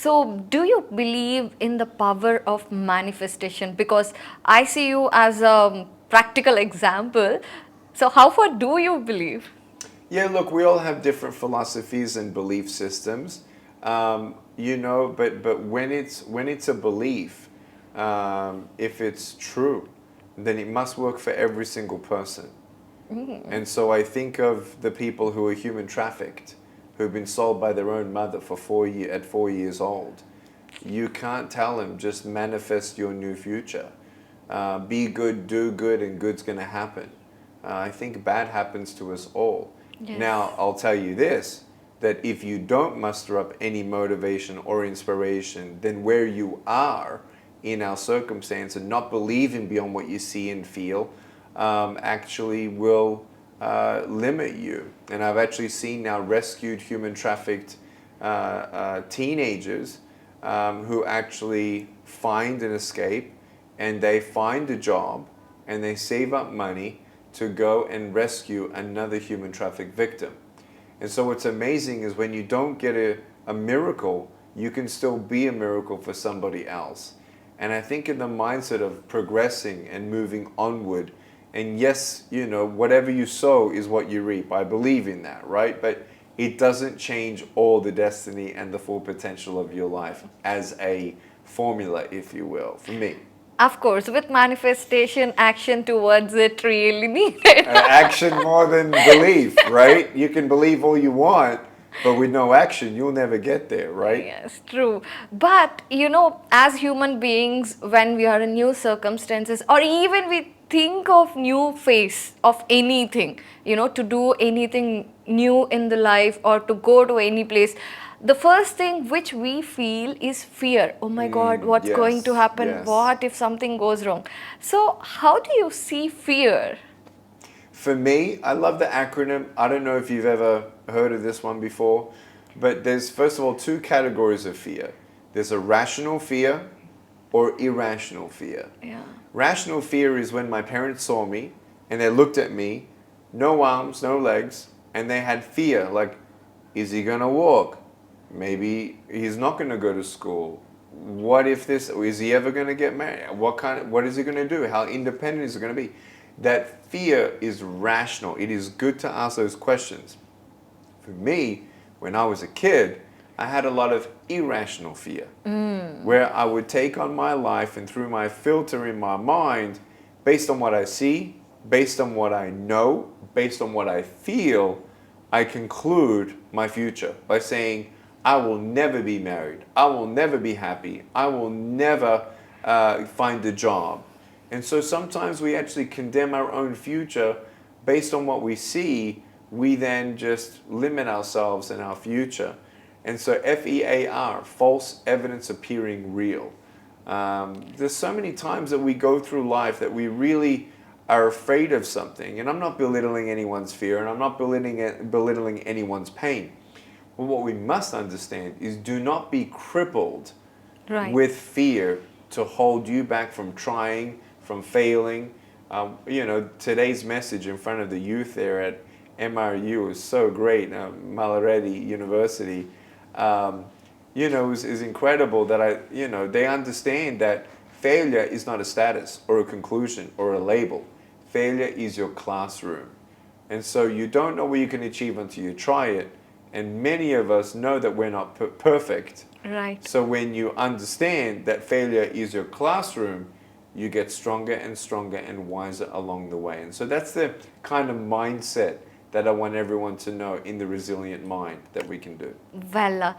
So, do you believe in the power of manifestation? Because I see you as a practical example. So, how far do you believe? Yeah, look, we all have different philosophies and belief systems, but when it's a belief, if it's true, then it must work for every single person. And so I think of the people who are human trafficked, who've been sold by their own mother for at 4 years old. You can't tell them, just manifest your new future. Be good, do good, and good's going to happen. I think bad happens to us all. Yes. Now, I'll tell you this, that if you don't muster up any motivation or inspiration, then where you are in our circumstance and not believing beyond what you see and feel actually will limit you. And I've actually seen now rescued human trafficked teenagers who actually find an escape and they find a job and they save up money to go and rescue another human trafficked victim. And so what's amazing is when you don't get a miracle, you can still be a miracle for somebody else. And I think in the mindset of progressing and moving onward, and yes, whatever you sow is what you reap. I believe in that, right? But it doesn't change all the destiny and the full potential of your life as a formula, if you will, for me. Of course, with manifestation, action towards it really needed. Action more than belief, right? You can believe all you want, but with no action, you'll never get there, right? Yes, true. But as human beings, when we are in new circumstances, or even we think of new phase of anything, to do anything new in the life or to go to any place, the first thing which we feel is fear. Oh my God, what's going to Yes, happen? yes. What if something goes wrong? So, how do you see fear? For me, I love the acronym. I don't know if you've ever heard of this one before, but there's, first of all, two categories of fear. There's a rational fear or irrational fear. Yeah. Rational fear is when my parents saw me and they looked at me, no arms, no legs, and they had fear, like, is he gonna walk? Maybe he's not gonna go to school. What if this, is he ever gonna get married? What is he gonna do? How independent is he gonna be? That fear is rational. It is good to ask those questions. For me, when I was a kid, I had a lot of irrational fear, where I would take on my life and through my filter in my mind, based on what I see, based on what I know, based on what I feel, I conclude my future by saying, I will never be married, I will never be happy, I will never find a job. And so sometimes we actually condemn our own future based on what we see. We then just limit ourselves in our future. And so FEAR, false evidence appearing real. There's so many times that we go through life that we really are afraid of something. And I'm not belittling anyone's fear and I'm not belittling anyone's pain. But what we must understand is do not be crippled Right. with fear to hold you back from trying, from failing. Today's message in front of the youth there at MRU is so great, Malaretti University, is incredible that they understand that failure is not a status or a conclusion or a label. Failure is your classroom. And so you don't know what you can achieve until you try it. And many of us know that we're not perfect. Right. So when you understand that failure is your classroom, you get stronger and stronger and wiser along the way. And so that's the kind of mindset that I want everyone to know in the resilient mind that we can do. Well,